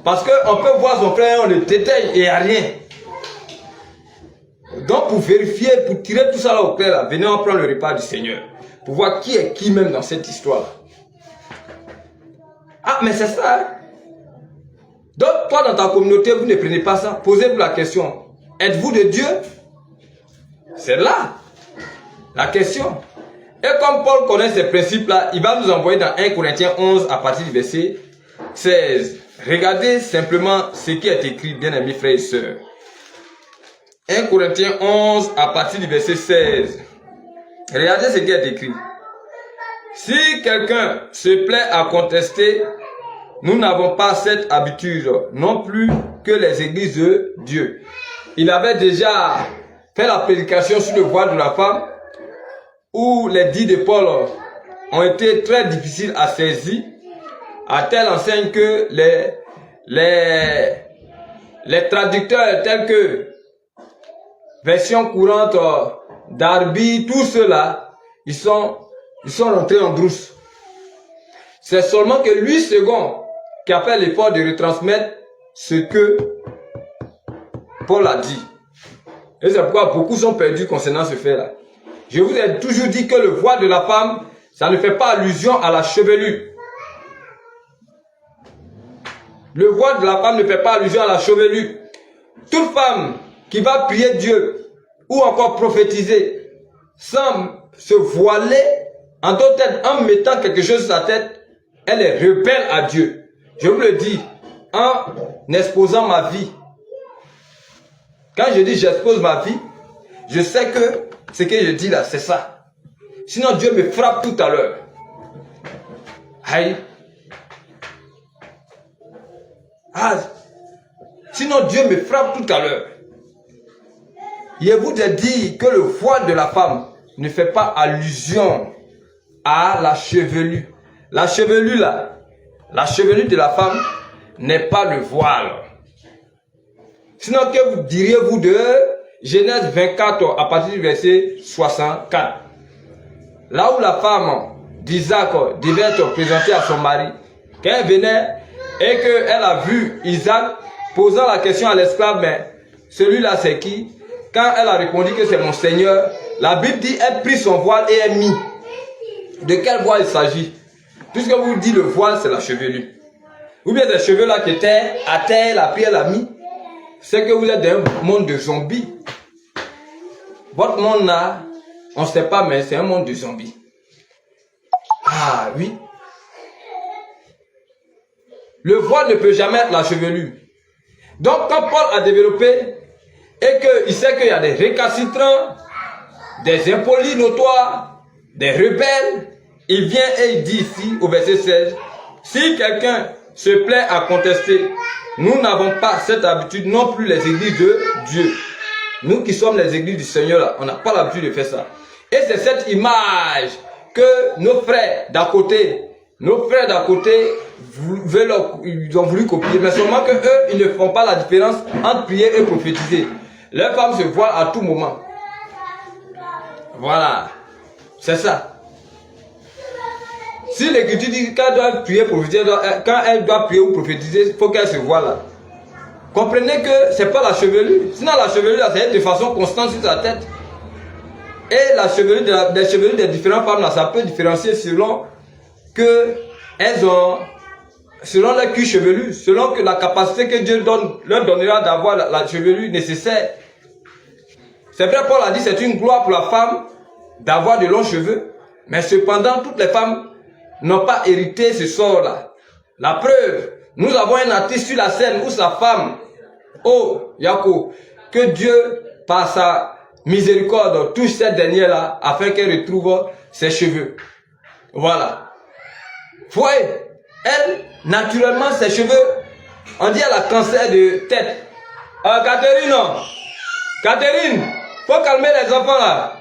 Parce qu'on peut voir son frère, on le détaille et il n'y a rien. Donc pour vérifier, pour tirer tout ça là au clair, là, venez en prendre le repas du Seigneur. Pour voir qui est qui même dans cette histoire. Ah, mais c'est ça. Hein? Donc toi dans ta communauté, vous ne prenez pas ça. Posez-vous la question. Êtes-vous de Dieu? C'est là la question. Et comme Paul connaît ces principes-là, il va nous envoyer dans 1 Corinthiens 11 à partir du verset 16. Regardez simplement ce qui est écrit, bien-amis frères et sœurs. 1 Corinthiens 11 à partir du verset 16. Regardez ce qui est écrit. Si quelqu'un se plaît à contester, nous n'avons pas cette habitude, non plus que les églises de Dieu. Il avait déjà fait la prédication sur le voile de la femme, où les dits de Paul ont été très difficiles à saisir, à telle enseigne que les traducteurs tels que version courante d'Arby, tout cela, ils sont rentrés en brousse. C'est seulement que lui second qui a fait l'effort de retransmettre ce que Paul a dit. Et c'est pourquoi beaucoup sont perdus concernant ce fait-là. Je vous ai toujours dit que le voile de la femme, ça ne fait pas allusion à la chevelure. Le voile de la femme ne fait pas allusion à la chevelure. Toute femme qui va prier Dieu ou encore prophétiser sans se voiler, en d'autres termes, en mettant quelque chose sur sa tête, elle est rebelle à Dieu. Je vous le dis, en exposant ma vie. Quand je dis j'expose ma vie, je sais que ce que je dis là, c'est ça. Sinon Dieu me frappe tout à l'heure. Aïe. Ah. Sinon Dieu me frappe tout à l'heure. Je vous ai dit que le voile de la femme ne fait pas allusion à la chevelure. La chevelure là, la chevelure de la femme n'est pas le voile. Sinon, que vous diriez-vous de Genèse 24 à partir du verset 64? Là où la femme d'Isaac devait être présentée à son mari, quand elle venait et qu'elle a vu Isaac posant la question à l'esclave, mais celui-là c'est qui? Quand elle a répondu que c'est mon Seigneur, la Bible dit elle prit son voile et elle mit. De quel voile il s'agit? Puisque vous dites le voile, c'est la chevelure. Ou bien ces cheveux-là qui étaient à terre, la prière l'a mis. C'est que vous êtes dans un monde de zombies. Votre monde là, on ne sait pas, mais c'est un monde de zombies. Ah oui. Le voile ne peut jamais être la chevelure. Donc quand Paul a développé et qu'il sait qu'il y a des récalcitrants, des impolis notoires, des rebelles, il vient et il dit ici au verset 16, si quelqu'un se plaît à contester, nous n'avons pas cette habitude, non plus les églises de Dieu. Nous qui sommes les églises du Seigneur, là, on n'a pas l'habitude de faire ça. Et c'est cette image que nos frères d'à côté, ils ont voulu copier, mais seulement que eux, ils ne font pas la différence entre prier et prophétiser. Leurs femmes se voilent à tout moment. Voilà, c'est ça. Si l'écriture dit qu'elle doit prier, prophétiser, quand elle doit prier ou prophétiser, il faut qu'elle se voile là. Comprenez que ce n'est pas la chevelure. Sinon la chevelure là, c'est de façon constante sur sa tête. Et la chevelure des chevelures des différentes femmes là, ça peut différencier selon que elles ont, selon leur cuir chevelu, selon que la capacité que Dieu leur donnera d'avoir la chevelure nécessaire. C'est vrai, Paul a dit c'est une gloire pour la femme d'avoir de longs cheveux. Mais cependant, toutes les femmes n'ont pas hérité ce sort-là. La preuve, nous avons un artiste sur la scène où sa femme, oh Yako, que Dieu, par sa miséricorde, touche cette dernière-là afin qu'elle retrouve ses cheveux. Voilà. Vous voyez, elle, naturellement, ses cheveux, on dit elle a cancer de tête. Catherine, faut calmer les enfants là.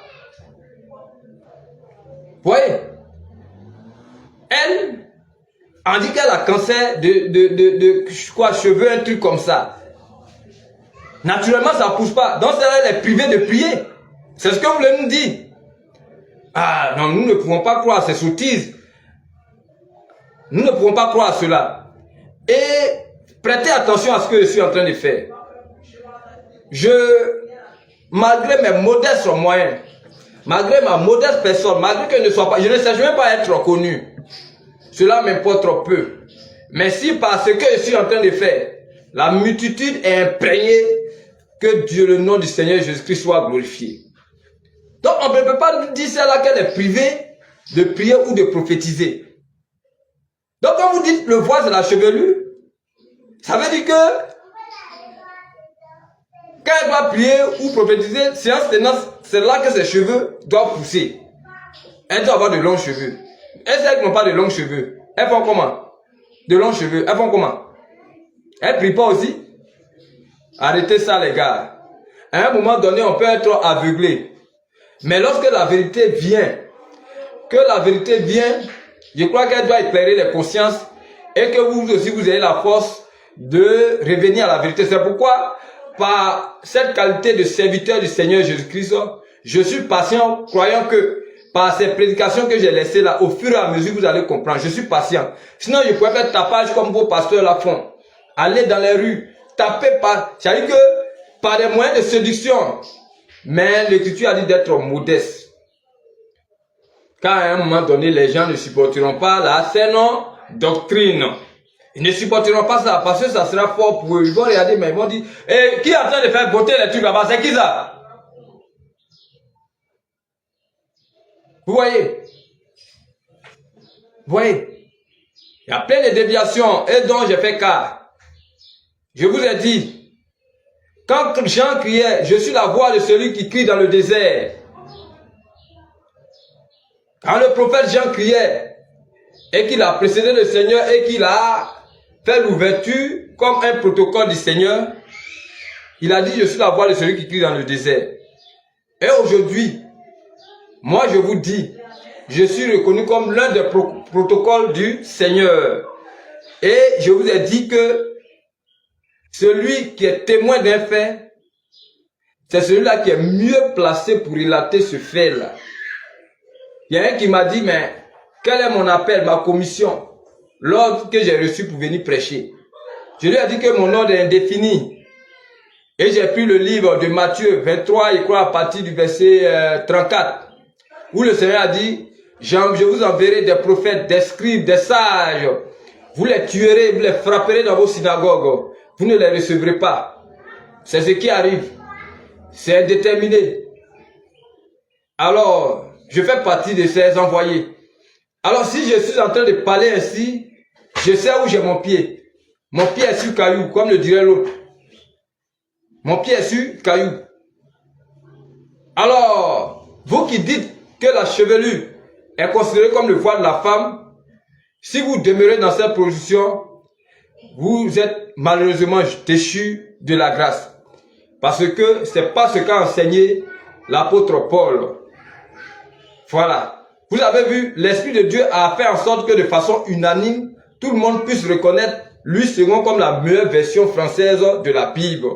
Vous voyez, elle, on dit qu'elle a cancer de quoi, cheveux, un truc comme ça. Naturellement, ça ne pousse pas. Donc, elle est privée de prier. C'est ce que vous voulez nous dire. Ah, non, nous ne pouvons pas croire ces sottises. Nous ne pouvons pas croire à cela. Et prêtez attention à ce que je suis en train de faire. Malgré mes modestes moyens, malgré ma modeste personne, malgré que je ne sais même pas être connu, cela m'importe trop peu. Mais si par ce que je suis en train de faire, la multitude est imprégnée, que Dieu, le nom du Seigneur Jésus-Christ soit glorifié. Donc on ne peut pas dire celle-là qu'elle est privée de prier ou de prophétiser. Donc quand vous dites le voile c'est la chevelure, ça veut dire que quand elle doit prier ou prophétiser, c'est là que ses cheveux doivent pousser. Elle doit avoir de longs cheveux. Elles n'ont pas de longs cheveux. Elles font comment? De longs cheveux. Elles font comment? Elles ne prient pas aussi? Arrêtez ça les gars. À un moment donné, on peut être aveuglé. Mais lorsque la vérité vient, je crois qu'elle doit éclairer les consciences et que vous aussi vous ayez la force de revenir à la vérité. C'est pourquoi, par cette qualité de serviteur du Seigneur Jésus-Christ, je suis patient, croyant que par ces prédications que j'ai laissées là, au fur et à mesure, vous allez comprendre. Je suis patient. Sinon, je pourrais faire tapage comme vos pasteurs la font. Aller dans les rues, taper par... C'est-à-dire que par des moyens de séduction. Mais l'Écriture a dit d'être modeste. Car à un moment donné, les gens ne supporteront pas la saine doctrine. Ils ne supporteront pas ça parce que ça sera fort pour eux. Ils vont regarder, mais ils vont dire, qui est en train de faire voter les trucs là-bas? C'est qui ça? Vous voyez? Vous voyez? Il y a plein de déviations et dont j'ai fait cas. Je vous ai dit, quand Jean criait, je suis la voix de celui qui crie dans le désert. Quand le prophète Jean criait et qu'il a précédé le Seigneur et qu'il a fait l'ouverture comme un protocole du Seigneur, il a dit, je suis la voix de celui qui crie dans le désert. Et aujourd'hui, moi je vous dis, je suis reconnu comme l'un des protocoles du Seigneur. Et je vous ai dit que celui qui est témoin d'un fait, c'est celui-là qui est mieux placé pour relater ce fait-là. Il y a un qui m'a dit, mais quel est mon appel, ma commission, l'ordre que j'ai reçu pour venir prêcher? Je lui ai dit que mon ordre est indéfini. Et j'ai pris le livre de Matthieu 23, je crois, à partir du verset 34, où le Seigneur a dit, je vous enverrai des prophètes, des scribes, des sages. Vous les tuerez, vous les frapperez dans vos synagogues. Vous ne les recevrez pas. C'est ce qui arrive. C'est indéterminé. Alors, je fais partie de ces envoyés. Alors, si je suis en train de parler ainsi, je sais où j'ai mon pied. Mon pied est sur caillou, comme le dirait l'autre. Mon pied est sur caillou. Alors, vous qui dites que la chevelure est considérée comme le voile de la femme, si vous demeurez dans cette position, vous êtes malheureusement déchus de la grâce. Parce que c'est pas ce qu'a enseigné l'apôtre Paul. Voilà. Vous avez vu, l'Esprit de Dieu a fait en sorte que de façon unanime, tout le monde puisse reconnaître lui second comme la meilleure version française de la Bible.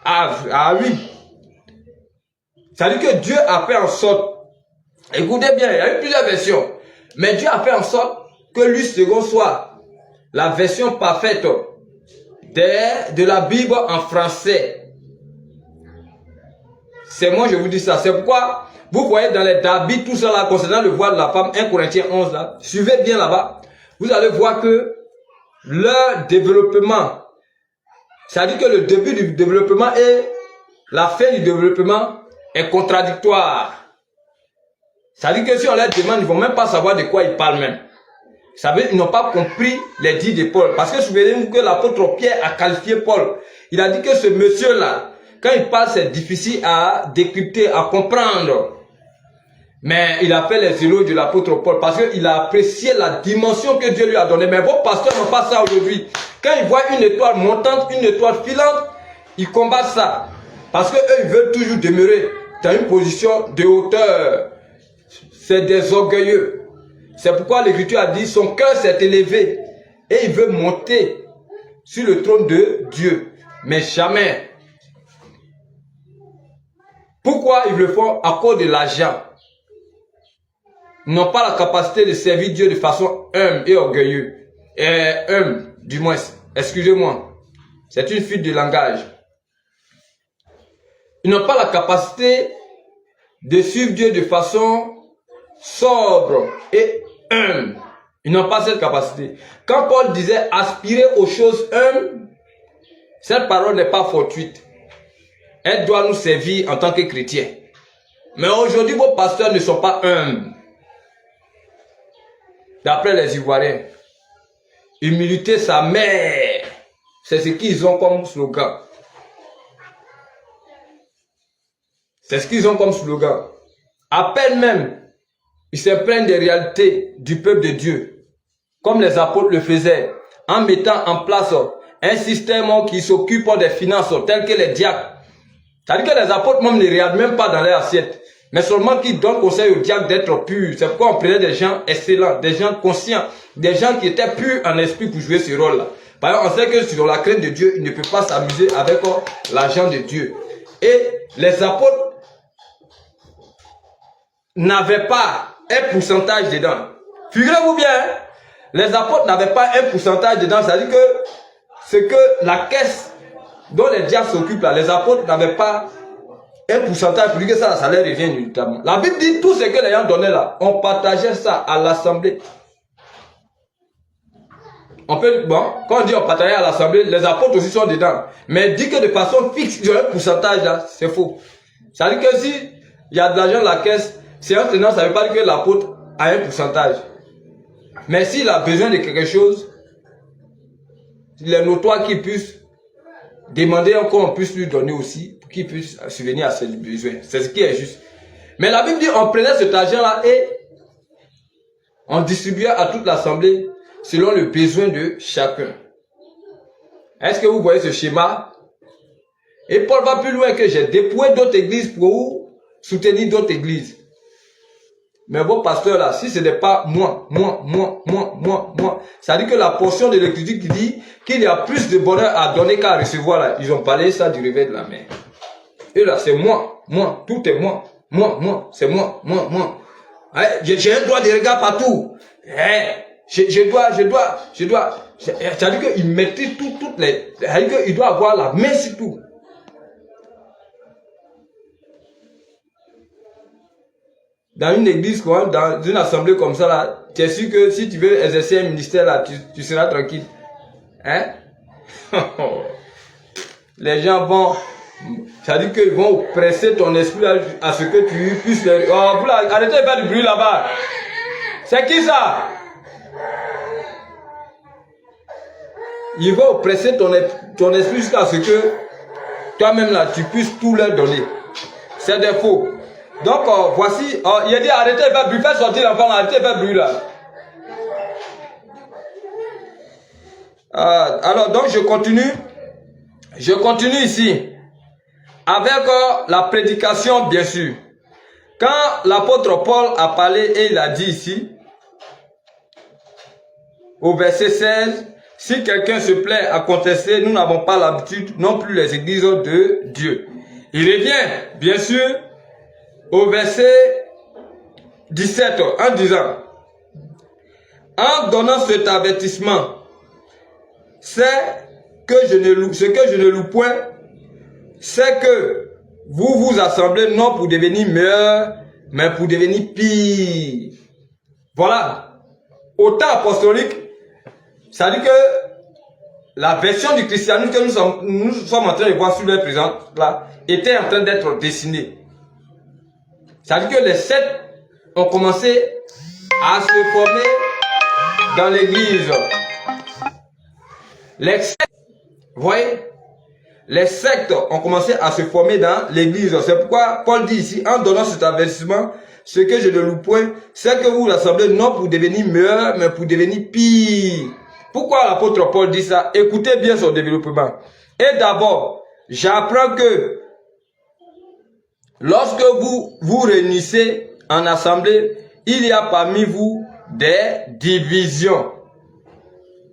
Ah oui. Ça veut dire que Dieu a fait en sorte, écoutez bien, il y a eu plusieurs versions, mais Dieu a fait en sorte que lui second soit la version parfaite de la Bible en français. C'est moi, je vous dis ça. C'est pourquoi vous voyez dans les David, tout ça là, concernant le voile de la femme, 1 Corinthiens 11 là, suivez bien là-bas, vous allez voir que leur développement, c'est-à-dire que le début du développement et la fin du développement est contradictoire. C'est-à-dire que si on leur demande, ils ne vont même pas savoir de quoi ils parlent même. Ça veut dire qu'ils n'ont pas compris les dits de Paul. Parce que souvenez-vous que l'apôtre Pierre a qualifié Paul. Il a dit que ce monsieur-là, quand il parle, c'est difficile à décrypter, à comprendre. Mais il a fait les éloges de l'apôtre Paul parce qu'il a apprécié la dimension que Dieu lui a donnée. Mais vos pasteurs n'ont pas ça aujourd'hui. Quand ils voient une étoile montante, une étoile filante, ils combattent ça. Parce qu'eux, ils veulent toujours demeurer dans une position de hauteur. C'est des orgueilleux. C'est pourquoi l'Écriture a dit, son cœur s'est élevé et il veut monter sur le trône de Dieu. Mais jamais. Pourquoi ils le font? À cause de l'argent. Ils n'ont pas la capacité de servir Dieu de façon humble et orgueilleuse. Du moins, excusez-moi, c'est une fuite de langage. Ils n'ont pas la capacité de suivre Dieu de façon sobre et humble. Ils n'ont pas cette capacité. Quand Paul disait aspirer aux choses humbles, cette parole n'est pas fortuite. Elle doit nous servir en tant que chrétiens. Mais aujourd'hui, vos pasteurs ne sont pas humbles. D'après les Ivoiriens, humilité sa mère, c'est ce qu'ils ont comme slogan. C'est ce qu'ils ont comme slogan. À peine même, ils se plaignent des réalités du peuple de Dieu, comme les apôtres le faisaient, en mettant en place un système qui s'occupe des finances, tels que les diacres. C'est-à-dire que les apôtres même ne regardent même pas dans leur assiette, mais seulement qu'ils donnent conseil aux diacres d'être purs. C'est pourquoi on prenait des gens excellents, des gens conscients, des gens qui étaient purs en esprit pour jouer ce rôle-là. Par exemple, on sait que sur la crainte de Dieu, il ne peut pas s'amuser avec l'argent de Dieu. Et les apôtres n'avaient pas un pourcentage dedans. Figurez-vous bien, hein, les apôtres n'avaient pas un pourcentage dedans. C'est-à-dire que ce que la caisse dont les diacres s'occupent là, les apôtres n'avaient pas un pourcentage pour dire que ça leur revient notamment. La Bible dit tout ce que les gens donnaient là, on partageait ça à l'assemblée. On peut, bon, quand on dit on partageait à l'assemblée, les apôtres aussi sont dedans. Mais dit que de façon fixe, il y a un pourcentage là, c'est faux. Ça veut dire que si il y a de l'argent dans la caisse, c'est un tenant, ça ne veut pas dire que l'apôtre a un pourcentage. Mais s'il a besoin de quelque chose, il est notoire qu'il puisse demander qu'on puisse lui donner aussi, pour qu'il puisse subvenir à ses besoins. C'est ce qui est juste. Mais la Bible dit on prenait cet argent-là et on distribuait à toute l'assemblée selon le besoin de chacun. Est-ce que vous voyez ce schéma? Et Paul va plus loin que j'ai dépouillé d'autres églises pour soutenir d'autres églises. Mais vos pasteurs là, si ce n'est pas moi, ça dit que la portion de l'écriture qui dit qu'il y a plus de bonheur à donner qu'à recevoir là, ils ont parlé ça du réveil de la mer. Et là, c'est moi, tout est moi, c'est moi. J'ai un droit de regard partout. Je dois. Ça dit qu'il maîtrise toutes les. Ça dit qu'il doit avoir la main sur tout. Dans une église, dans une assemblée comme ça, là, tu es sûr que si tu veux exercer un ministère, là, tu seras tranquille. Hein? Les gens vont, ça dit qu'ils vont presser ton esprit là, à ce que tu puisses leur... Oh, vous là, arrêtez de faire du bruit là-bas. C'est qui ça? Ils vont presser ton esprit jusqu'à ce que toi-même là, tu puisses tout leur donner. C'est des faux. Donc, voici, il a dit arrêtez de faire bruit, faites sortir l'enfant, arrêtez de faire bruit là. Alors, donc je continue ici, avec la prédication bien sûr. Quand l'apôtre Paul a parlé et il a dit ici, au verset 16, si quelqu'un se plaît à contester, nous n'avons pas l'habitude, non plus les églises de Dieu. Il revient, bien sûr, au verset 17, en disant, en donnant cet avertissement, c'est que ce que je ne loue point, c'est que vous vous assemblez non pour devenir meilleurs, mais pour devenir pires. Voilà. Au temps apostolique, ça dit que la version du christianisme que nous sommes en train de voir sur le présent là, était en train d'être dessinée. Ça dit que les sectes ont commencé à se former dans l'église. Les sectes, vous voyez, les sectes ont commencé à se former dans l'église. C'est pourquoi Paul dit ici, en donnant cet avertissement, ce que je ne loue point, c'est que vous l'assemblez non pour devenir meilleur, mais pour devenir pire. Pourquoi l'apôtre Paul dit ça? Écoutez bien son développement. Et d'abord, j'apprends que lorsque vous vous réunissez en assemblée, il y a parmi vous des divisions.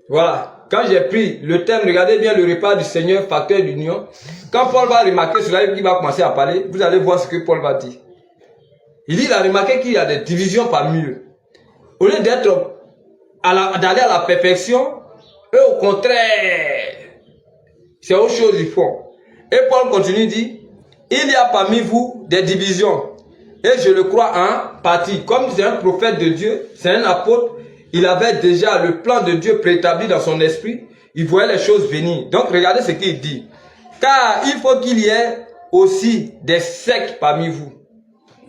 Voilà. Quand j'ai pris le thème, regardez bien le repas du Seigneur, facteur d'union. Quand Paul va remarquer cela, il va commencer à parler, vous allez voir ce que Paul va dire. Il dit, il a remarqué qu'il y a des divisions parmi eux. Au lieu d'être d'aller à la perfection. Eux, au contraire, c'est autre chose ils font. Et Paul continue, dit, il y a parmi vous des divisions. Et je le crois en partie. Comme c'est un prophète de Dieu, c'est un apôtre, il avait déjà le plan de Dieu préétabli dans son esprit. Il voyait les choses venir. Donc, regardez ce qu'il dit. Car il faut qu'il y ait aussi des sectes parmi vous.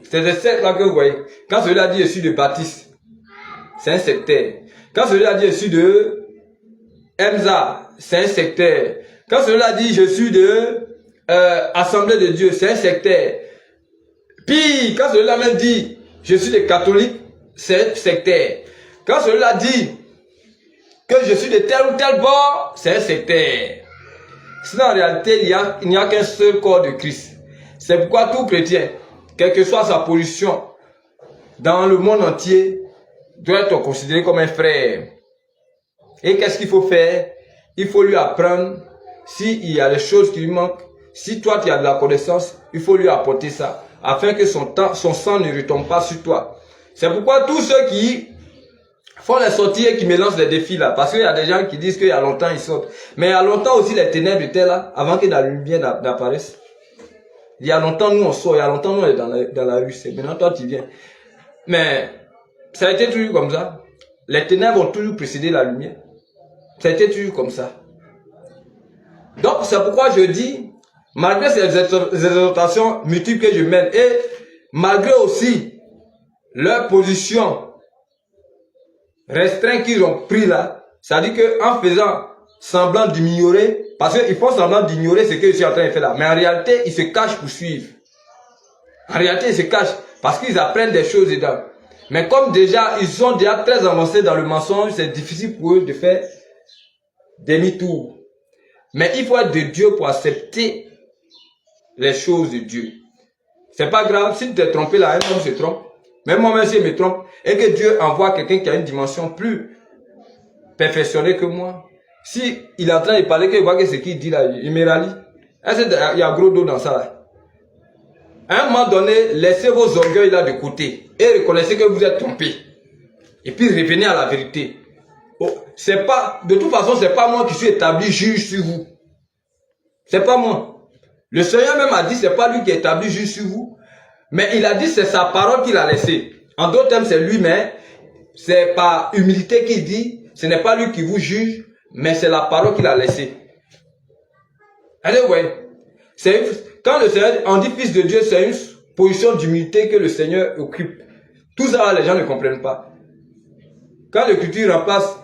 C'est des sectes là que vous voyez. Quand celui-là dit je suis de Baptiste, c'est un sectaire. Quand celui-là dit je suis de Emza, c'est un sectaire. Quand celui-là dit je suis de Assemblée de Dieu, c'est un sectaire. Puis, quand celui-là même dit je suis des catholiques, c'est un sectaire. Quand celui-là dit que je suis de tel ou tel bord, c'est un sectaire. Sinon, en réalité, il n'y a qu'un seul corps de Christ. C'est pourquoi tout chrétien, quelle que soit sa position dans le monde entier, doit être considéré comme un frère. Et qu'est-ce qu'il faut faire? Il faut lui apprendre s'il y a des choses qui lui manquent. Si toi, tu as de la connaissance, il faut lui apporter ça, afin que son sang ne retombe pas sur toi. C'est pourquoi tous ceux qui font les sorties et qui me lancent les défis là, parce qu'il y a des gens qui disent qu'il y a longtemps ils sortent, mais il y a longtemps aussi les ténèbres étaient là, avant que la lumière n'apparaisse. Il y a longtemps nous on sort, il y a longtemps nous on est dans la rue, c'est maintenant toi tu viens. Mais ça a été toujours comme ça. Les ténèbres ont toujours précédé la lumière. Ça a été toujours comme ça. Donc c'est pourquoi je dis, malgré ces exhortations multiples que je mène, et malgré aussi leur position restreint qu'ils ont pris là, ça dit qu'en faisant semblant d'ignorer, parce qu'ils font semblant d'ignorer ce que je suis en train de faire là, mais en réalité, ils se cachent pour suivre. En réalité, ils se cachent parce qu'ils apprennent des choses dedans. Mais comme déjà, ils sont déjà très avancés dans le mensonge, c'est difficile pour eux de faire demi-tour. Mais il faut être de Dieu pour accepter les choses de Dieu. C'est pas grave, si tu t'es trompé là, un homme se trompe. Même moi-même, si je me trompe, et que Dieu envoie quelqu'un qui a une dimension plus perfectionnée que moi, si il est en train de parler, qu'il voit que ce qu'il dit là, il me rallie. Est-ce qu'il y a gros dos dans ça là? À un moment donné, laissez vos orgueils là de côté et reconnaissez que vous êtes trompé. Et puis revenez à la vérité. Oh, c'est pas, de toute façon, c'est pas moi qui suis établi juge sur vous. C'est pas moi. Le Seigneur même a dit, c'est pas lui qui est établi juge sur vous. Mais il a dit, c'est sa parole qu'il a laissée. En d'autres termes, c'est lui, mais c'est par humilité qu'il dit, ce n'est pas lui qui vous juge, mais c'est la parole qu'il a laissée. Allez, ouais. Quand le Seigneur, on dit fils de Dieu, c'est une position d'humilité que le Seigneur occupe. Tout ça, les gens ne comprennent pas. Quand l'Écriture remplace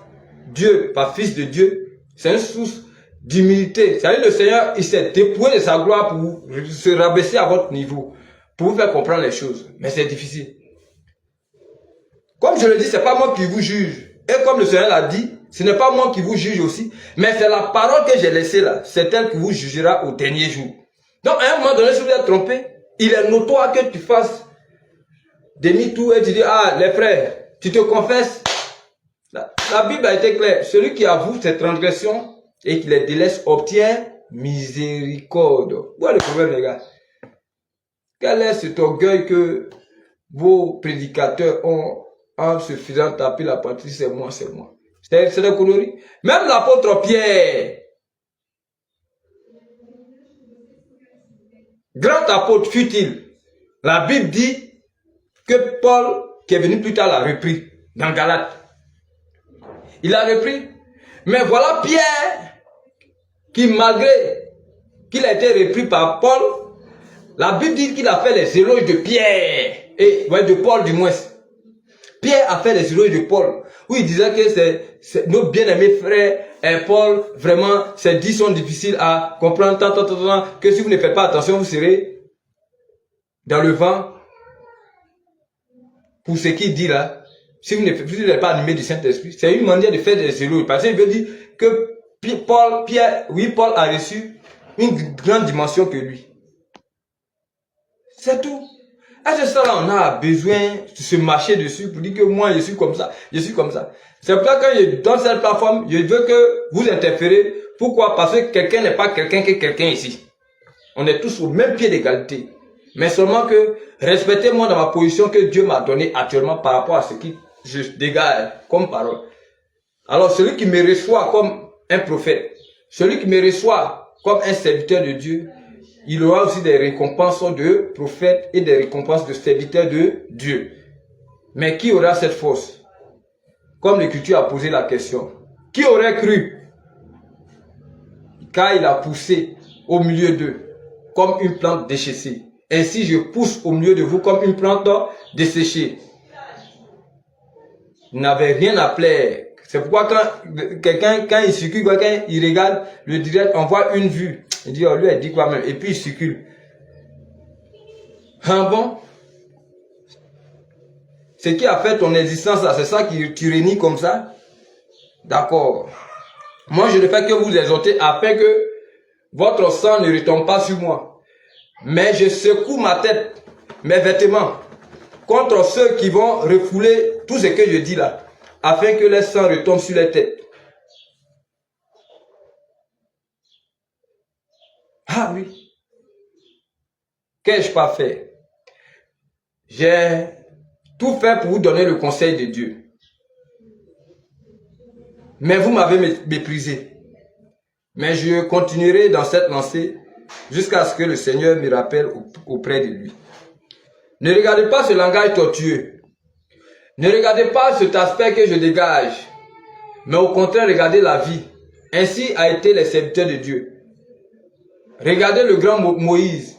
Dieu par fils de Dieu, c'est une source d'humilité. C'est-à-dire le Seigneur, il s'est dépouillé de sa gloire pour se rabaisser à votre niveau, pour vous faire comprendre les choses. Mais c'est difficile. Comme je le dis, c'est pas moi qui vous juge. Et comme le Seigneur l'a dit, ce n'est pas moi qui vous juge aussi, mais c'est la parole que j'ai laissée là. C'est elle qui vous jugera au dernier jour. Donc, à un moment donné, si vous êtes trompé, il est notoire que tu fasses demi-tour et tu dis, ah, les frères, tu te confesses. La Bible a été claire. Celui qui avoue ses transgressions et qui les délaisse obtient miséricorde. Où est le problème, les gars? Quel est cet orgueil que vos prédicateurs ont en se faisant taper la patrie, c'est moi, c'est moi. C'est des conneries. Même l'apôtre Pierre, grand apôtre fut-il, la Bible dit que Paul, qui est venu plus tard, l'a repris dans Galates. Il a repris. Mais voilà Pierre, qui malgré qu'il a été repris par Paul, la Bible dit qu'il a fait les éloges de Pierre, et ouais, de Paul du moins. Pierre a fait les éloges de Paul, où il disait que c'est nos bien-aimés frères, et Paul, vraiment, ces dits sont difficiles à comprendre, que si vous ne faites pas attention, vous serez dans le vent pour ce qu'il dit là. Si vous n'êtes pas animé du Saint-Esprit, c'est une manière de faire des éloges. Parce qu'il veut dire que Paul a reçu une grande dimension que lui. C'est tout. À ce stade-là, on a besoin de se marcher dessus pour dire que moi, je suis comme ça, je suis comme ça. C'est pour ça que quand je donne cette plateforme, je veux que vous interférez. Pourquoi? Parce que quelqu'un n'est pas quelqu'un que quelqu'un ici. On est tous au même pied d'égalité. Mais seulement que respectez-moi dans ma position que Dieu m'a donnée actuellement par rapport à ce que je dégage comme parole. Alors celui qui me reçoit comme un prophète, celui qui me reçoit comme un serviteur de Dieu, il aura aussi des récompenses de prophète et des récompenses de serviteur de Dieu. Mais qui aura cette force? Comme l'Écriture a posé la question. Qui aurait cru? Car il a poussé au milieu d'eux comme une plante déchessée. Ainsi je pousse au milieu de vous comme une plante desséchée. Vous n'avez rien à plaire. C'est pourquoi quand quelqu'un, quand il circule, quand il regarde le direct, on voit une vue. Il dit, oh, lui, elle dit quoi même? Et puis il circule. Ah bon? Ce qui a fait ton existence là, c'est ça qui tyrannie comme ça? D'accord. Moi, je ne fais que vous exhorter afin que votre sang ne retombe pas sur moi. Mais je secoue ma tête, mes vêtements, contre ceux qui vont refouler tout ce que je dis là, afin que les sang retombe sur les têtes. Ah oui. Qu'ai-je pas fait? J'ai tout fait pour vous donner le conseil de Dieu. Mais vous m'avez méprisé. Mais je continuerai dans cette lancée jusqu'à ce que le Seigneur me rappelle auprès de lui. Ne regardez pas ce langage tortueux. Ne regardez pas cet aspect que je dégage. Mais au contraire, regardez la vie. Ainsi a été les serviteurs de Dieu. Regardez le grand Moïse.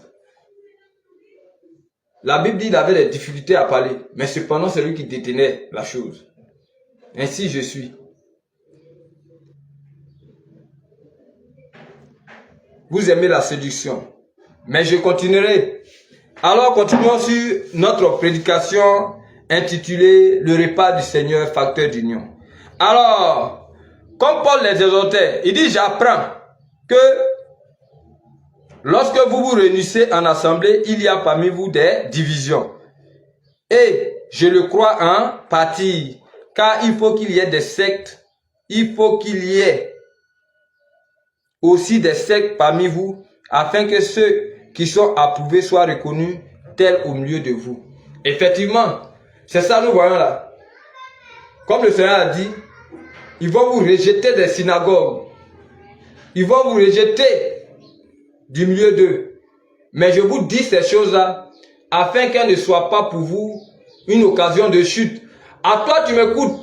La Bible dit qu'il avait des difficultés à parler. Mais cependant, c'est lui qui détenait la chose. Ainsi je suis. Vous aimez la séduction. Mais je continuerai. Alors continuons sur notre prédication intitulée Le repas du Seigneur, facteur d'union. Alors, comme Paul les exhortait, il dit, j'apprends que lorsque vous vous réunissez en assemblée, il y a parmi vous des divisions. Et je le crois en partie, car il faut qu'il y ait des sectes, il faut qu'il y ait aussi des sectes parmi vous, afin que ceux qui sont approuvés soient reconnus tels au milieu de vous. Effectivement, c'est ça nous voyons là. Comme le Seigneur a dit, ils vont vous rejeter des synagogues. Ils vont vous rejeter du milieu d'eux. Mais je vous dis ces choses-là, afin qu'elles ne soient pas pour vous une occasion de chute. À toi, tu m'écoutes.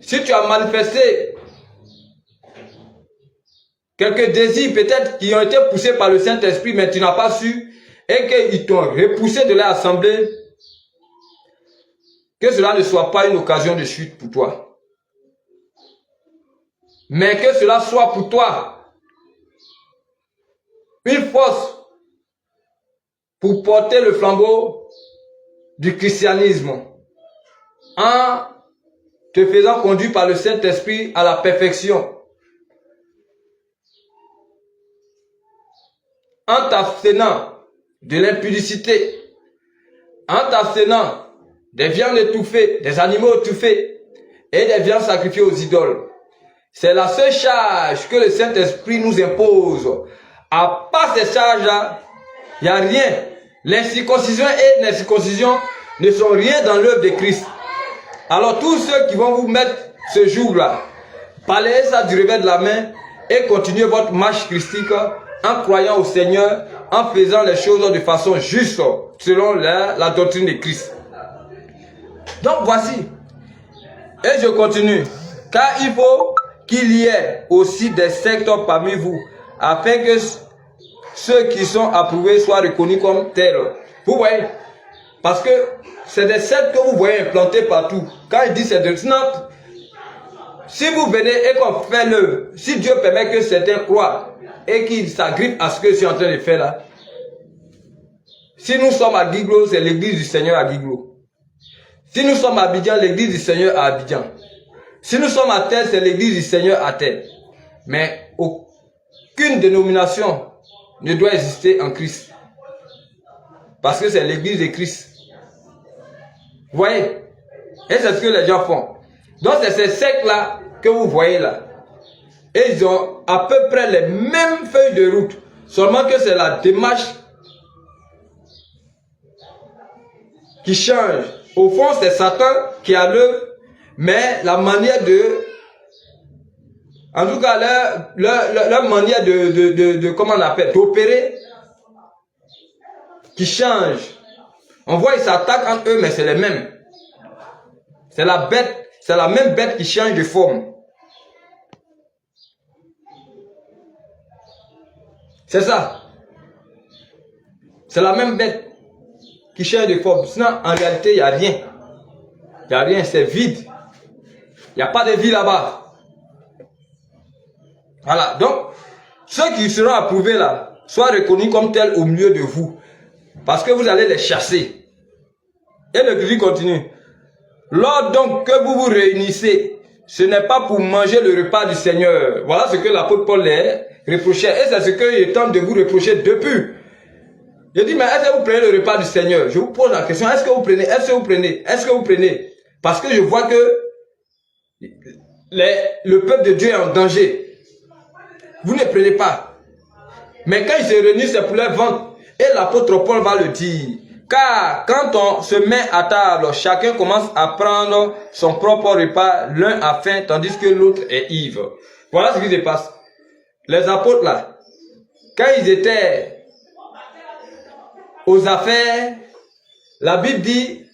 Si tu as manifesté quelques désirs peut-être qui ont été poussés par le Saint-Esprit, mais tu n'as pas su, et qu'ils t'ont repoussé de l'assemblée, que cela ne soit pas une occasion de chute pour toi. Mais que cela soit pour toi une force pour porter le flambeau du christianisme en te faisant conduire par le Saint-Esprit à la perfection. En t'abstenant de l'impudicité, en t'abstenant des viandes étouffées, des animaux étouffés et des viandes sacrifiées aux idoles. C'est la seule charge que le Saint-Esprit nous impose. À part ces charges-là, il n'y a rien. L'incirconcision et l'incirconcision ne sont rien dans l'œuvre de Christ. Alors tous ceux qui vont vous mettre ce jour-là, balayez ça du revers de la main et continuez votre marche christique en croyant au Seigneur, en faisant les choses de façon juste, selon la doctrine de Christ. Donc voici, et je continue, car il faut qu'il y ait aussi des sectes parmi vous, afin que ceux qui sont approuvés soient reconnus comme tels. Vous voyez, parce que c'est des sectes que vous voyez implantés partout. Quand il dit c'est de snap, si vous venez et qu'on fait l'œuvre, si Dieu permet que certains croient et qu'ils s'agrippent à ce que je suis en train de faire là, si nous sommes à Guiglo, c'est l'église du Seigneur à Guiglo. Si nous sommes à Abidjan, l'église du Seigneur à Abidjan. Si nous sommes à terre, c'est l'église du Seigneur à terre. Mais aucune dénomination ne doit exister en Christ. Parce que c'est l'église de Christ. Vous voyez? Et c'est ce que les gens font. Donc c'est ces sectes-là que vous voyez là. Et ils ont à peu près les mêmes feuilles de route. Seulement que c'est la démarche qui change. Au fond, c'est Satan qui a l'œuvre, mais la manière de En tout cas, leur manière comment on appelle, d'opérer, qui change. On voit, ils s'attaquent entre eux, mais c'est les mêmes. C'est la bête, c'est la même bête qui change de forme. C'est ça. C'est la même bête qui change de forme. Sinon, en réalité, il n'y a rien. Il n'y a rien, c'est vide. Il n'y a pas de vie là-bas. Voilà. Donc, ceux qui seront approuvés là, soient reconnus comme tels au milieu de vous. Parce que vous allez les chasser. Et le Christ continue. Lors donc que vous vous réunissez, ce n'est pas pour manger le repas du Seigneur. Voilà ce que l'apôtre Paul les reprochait. Et c'est ce qu'il tente de vous reprocher depuis. Je dis, mais est-ce que vous prenez le repas du Seigneur? Je vous pose la question, est-ce que vous prenez? Est-ce que vous prenez? Est-ce que vous prenez? Parce que je vois que le peuple de Dieu est en danger. Vous ne prenez pas. Mais quand ils se réunissent, c'est pour leur vendre. Et l'apôtre Paul va le dire. Car quand on se met à table, chacun commence à prendre son propre repas, l'un a faim, tandis que l'autre est ivre. Voilà ce qui se passe. Les apôtres là, quand ils étaient aux affaires, la Bible dit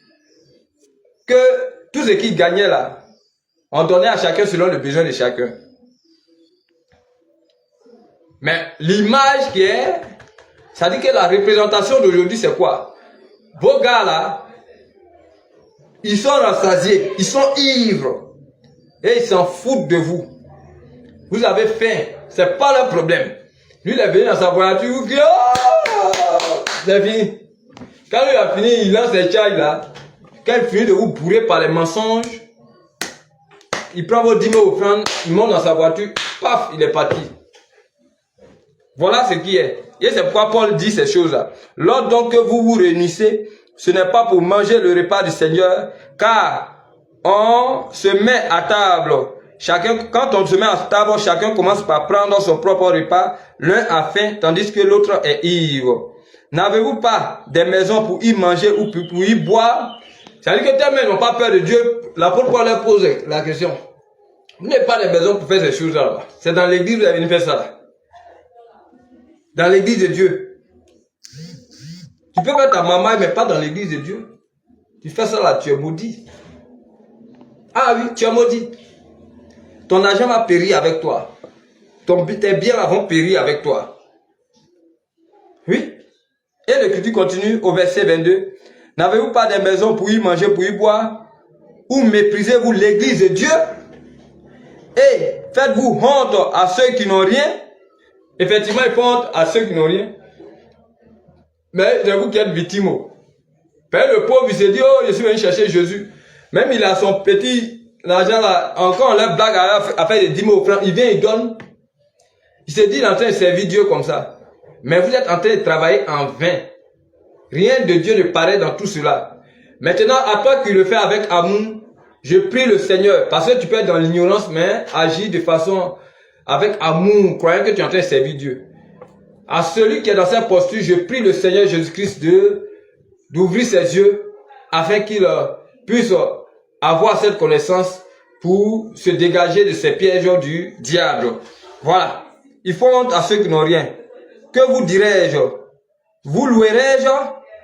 que tout ce qu'ils gagnaient là, on donnait à chacun selon le besoin de chacun. Mais l'image qui est, ça dit que la représentation d'aujourd'hui c'est quoi? Vos gars là, ils sont rassasiés, ils sont ivres et ils s'en foutent de vous. Vous avez faim, c'est pas leur problème. Lui il est venu dans sa voiture, vous dites oh, c'est fini. Quand lui a fini, il lance les charges là. Quand il finit de vous bourrer par les mensonges, il prend vos 10 000 offrandes, il monte dans sa voiture, paf, il est parti. Voilà ce qui est. Et c'est pourquoi Paul dit ces choses-là. Lors donc que vous vous réunissez, ce n'est pas pour manger le repas du Seigneur, car on se met à table. Quand on se met à table, chacun commence par prendre son propre repas. L'un a faim, tandis que l'autre est ivre. N'avez-vous pas des maisons pour y manger ou pour y boire? C'est-à-dire que tellement ils n'ont pas peur de Dieu. L'apôtre Paul leur pose la question. Vous n'avez pas des maisons pour faire ces choses-là. C'est dans l'église que vous avez venu faire ça. Dans l'église de Dieu. Tu peux mettre ta maman, mais pas dans l'église de Dieu. Tu fais ça là, tu es maudit. Ah oui, tu es maudit. Ton argent va périr avec toi. Tes biens vont périr avec toi. Oui. Et l'écriture continue au verset 22. N'avez-vous pas des maisons pour y manger, pour y boire? Ou méprisez-vous l'église de Dieu? Et faites-vous honte à ceux qui n'ont rien? Effectivement, ils font honte à ceux qui n'ont rien. Mais c'est vous qui êtes victime. Le pauvre, il se dit, oh, je suis venu chercher Jésus. Même il a son petit argent là, encore on leur blague à faire des 10 000 francs. Il vient, il donne. Il se dit, il est en train de servir Dieu comme ça. Mais vous êtes en train de travailler en vain. Rien de Dieu ne paraît dans tout cela. Maintenant, à toi qui le fais avec amour, je prie le Seigneur. Parce que tu peux être dans l'ignorance, mais agir de façon avec amour, croyant que tu es en train de servir Dieu. À celui qui est dans cette posture, je prie le Seigneur Jésus-Christ d'ouvrir ses yeux afin qu'il puisse avoir cette connaissance pour se dégager de ces pièges du diable. Voilà. Il faut honte à ceux qui n'ont rien. Que vous dirais-je? Vous louerai-je?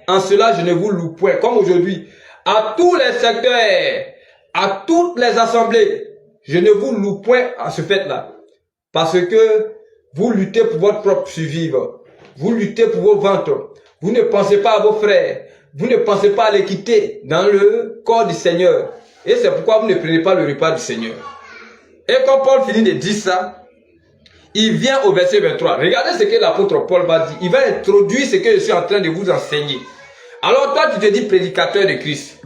En cela, je ne vous loue point. Comme aujourd'hui, à tous les secteurs, à toutes les assemblées, je ne vous loue point à ce fait-là. Parce que vous luttez pour votre propre survivre. Vous luttez pour vos ventres. Vous ne pensez pas à vos frères. Vous ne pensez pas à l'équité dans le corps du Seigneur. Et c'est pourquoi vous ne prenez pas le repas du Seigneur. Et quand Paul finit de dire ça, il vient au verset 23. Regardez ce que l'apôtre Paul va dire. Il va introduire ce que je suis en train de vous enseigner. Alors toi, tu te dis prédicateur de Christ.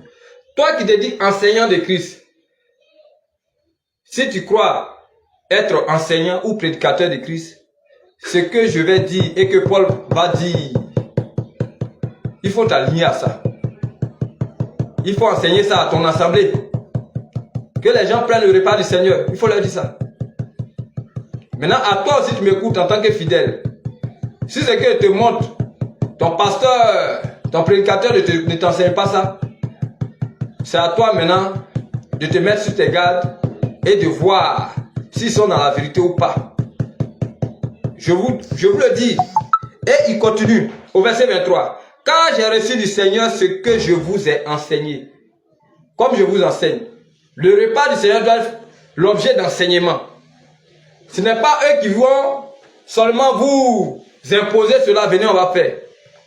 Toi qui te dis enseignant de Christ. Si tu crois être enseignant ou prédicateur de Christ, ce que je vais dire et que Paul va dire, il faut t'aligner à ça. Il faut enseigner ça à ton assemblée. Que les gens prennent le repas du Seigneur. Il faut leur dire ça. Maintenant, à toi aussi, tu m'écoutes en tant que fidèle. Si c'est que je te montre, ton pasteur, ton prédicateur ne t'enseigne pas ça, c'est à toi maintenant de te mettre sur tes gardes et de voir s'ils sont dans la vérité ou pas. Je vous le dis. Et il continue au verset 23. Car j'ai reçu du Seigneur ce que je vous ai enseigné. Comme je vous enseigne. Le repas du Seigneur doit être l'objet d'enseignement. Ce n'est pas eux qui vont seulement vous imposer cela, venez on va faire.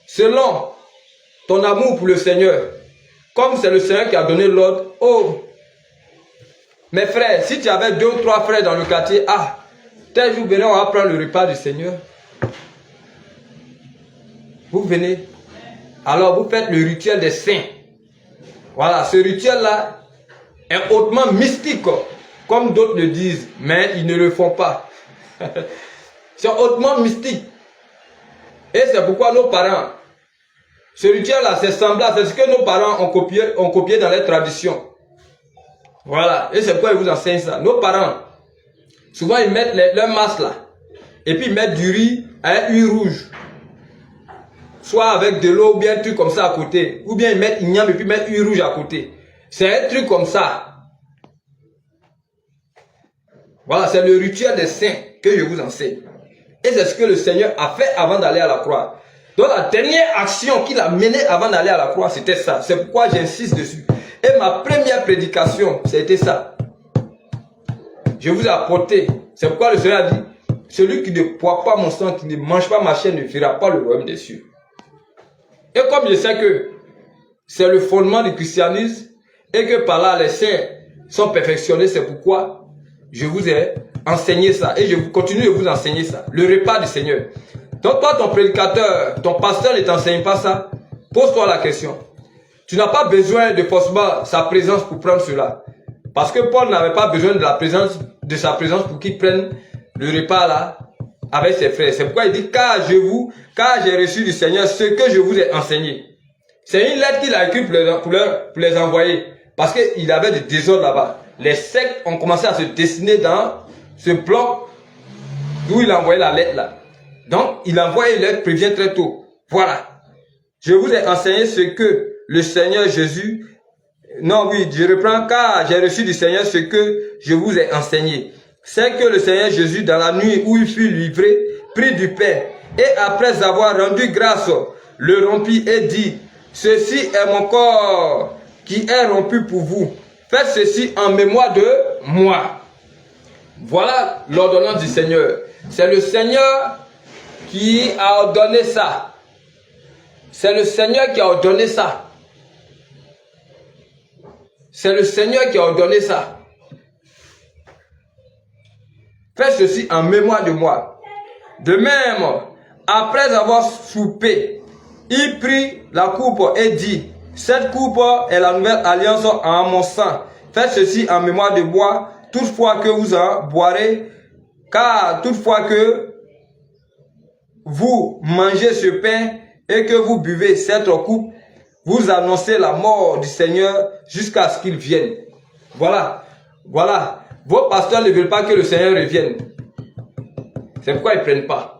Selon ton amour pour le Seigneur, comme c'est le Seigneur qui a donné l'ordre, oh, mes frères, si tu avais 2 ou 3 frères dans le quartier, ah, tel jour venez on va prendre le repas du Seigneur. Vous venez, alors vous faites le rituel des saints. Voilà, ce rituel-là est hautement mystique, comme d'autres le disent, mais ils ne le font pas. C'est hautement mystique. Et c'est pourquoi nos parents, ce rituel-là, c'est semblable, c'est ce que nos parents ont copié dans les traditions. Voilà, et c'est pourquoi ils vous enseignent ça. Nos parents, souvent ils mettent leur masse là, et puis ils mettent du riz à un huile rouge. Soit avec de l'eau ou bien un truc comme ça à côté. Ou bien ils mettent igname et puis ils mettent huile rouge à côté. C'est un truc comme ça. Voilà, c'est le rituel des saints que je vous enseigne. Et c'est ce que le Seigneur a fait avant d'aller à la croix. Donc la dernière action qu'il a menée avant d'aller à la croix, c'était ça. C'est pourquoi j'insiste dessus. Et ma première prédication, c'était ça. Je vous ai apporté. C'est pourquoi le Seigneur a dit, celui qui ne boit pas mon sang, qui ne mange pas ma chair, ne verra pas le royaume des cieux. Et comme je sais que c'est le fondement du christianisme et que par là les saints sont perfectionnés, c'est pourquoi je vous ai enseigné ça et je continue de vous enseigner ça. Le repas du Seigneur. Donc toi, ton prédicateur, ton pasteur ne t'enseigne pas ça, pose-toi la question. Tu n'as pas besoin de forcément sa présence pour prendre cela. Parce que Paul n'avait pas besoin de sa présence pour qu'il prenne le repas là avec ses frères. C'est pourquoi il dit, car j'ai reçu du Seigneur ce que je vous ai enseigné. C'est une lettre qu'il a écrite pour les envoyer. Parce qu'il avait des désordres là-bas. Les sectes ont commencé à se dessiner dans ce bloc d'où il a envoyé la lettre là. Donc, il envoie une lettre, prévient très tôt. Voilà. Je vous ai enseigné ce que le Seigneur Jésus... Non, oui, je reprends, car j'ai reçu du Seigneur ce que je vous ai enseigné. C'est que le Seigneur Jésus, dans la nuit où il fut livré, prit du pain, et après avoir rendu grâce, le rompit et dit, ceci est mon corps qui est rompu pour vous. Faites ceci en mémoire de moi. Voilà l'ordonnance du Seigneur. C'est le Seigneur qui a ordonné ça. C'est le Seigneur qui a ordonné ça. C'est le Seigneur qui a ordonné ça. Faites ceci en mémoire de moi. De même, après avoir soupé, il prit la coupe et dit, cette coupe est la nouvelle alliance en mon sang. Faites ceci en mémoire de moi, toutefois que vous en boirez, car toutefois que vous mangez ce pain et que vous buvez cette coupe, vous annoncez la mort du Seigneur jusqu'à ce qu'il vienne. Voilà. Voilà. Vos pasteurs ne veulent pas que le Seigneur revienne. C'est pourquoi ils ne prennent pas.